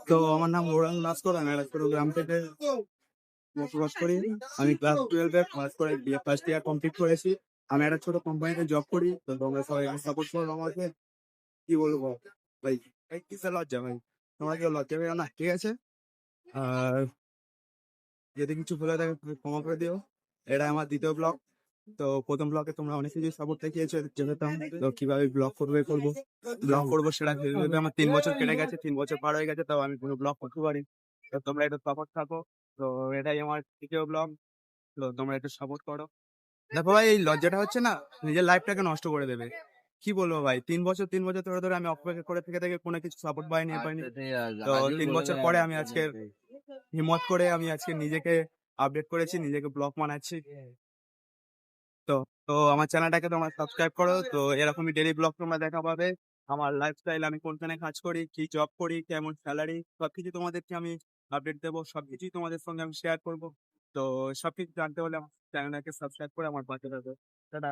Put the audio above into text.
তো আমার নাম ওরাল নস্কর, আমি একটা ছোট গ্রাম থেকে বসবাস করি। আমি ক্লাস 12 পাস করে ফার্স্ট ইয়ার কমপ্লিট করেছি। আমি একটা ছোট কোম্পানিতে জব করি। তো তোমরা সবাই সাপোর্ট করো আমাকে। কি বলবো ভাই, ভাই কিসের লজ্জা ভাই, তোমরা কেউ লজ্জা পেও না, ঠিক আছে? আর যদি কিছু ভুলে থাকে তুমি ক্ষমা করে দিও। এটা আমার দ্বিতীয় ব্লগ। তো প্রথম ব্লগে তোমরা অনেক কিছু সাপোর্ট দেখিয়েছো, যেতাম তো কিভাবে ব্লগ করবো সেটা ভেবে আমার 3 বছর কেটে গেছে, 3 বছর পার হয়ে গেছে, তাও আমি কোনো ব্লগ করতে পারি। তো তোমরা একটু সাপোর্ট থাকো। তো এটাই আমার দ্বিতীয় ব্লগ। তো তোমরা একটু সাপোর্ট করো। দেখো ভাই, এই লজ্জাটা হচ্ছে না, নিজের লাইফটাকে নষ্ট করে দেবে। কি বলবো ভাই, 3 বছর ধরে ধরে আমি অপেক্ষা করে থেকে থেকে কোনো কিছু সাপোর্ট পাইনি। তো 3 বছর পরে আমি আজকে হিম্মত করে আমি আজকে নিজেকে আপডেট করেছি, নিজেকে ব্লগ বানাচ্ছি। তো তো আমার চ্যানেলটাকে তোমরা সাবস্ক্রাইব করো। তো এরকমই ডেইলি ব্লগ তোমরা দেখা পাবে। আমার লাইফস্টাইল, আমি কোনখানে কাজ করি, কি জব করি, কেমন স্যালারি, সবকিছু তোমাদেরকে আমি আপডেট দেবো, সবকিছুই তোমাদের সঙ্গে আমি শেয়ার করবো। তো সবকিছু জানতে হলে আমার চ্যানেলটাকে সাবস্ক্রাইব করে আমার পাশে থাকো। টাটা।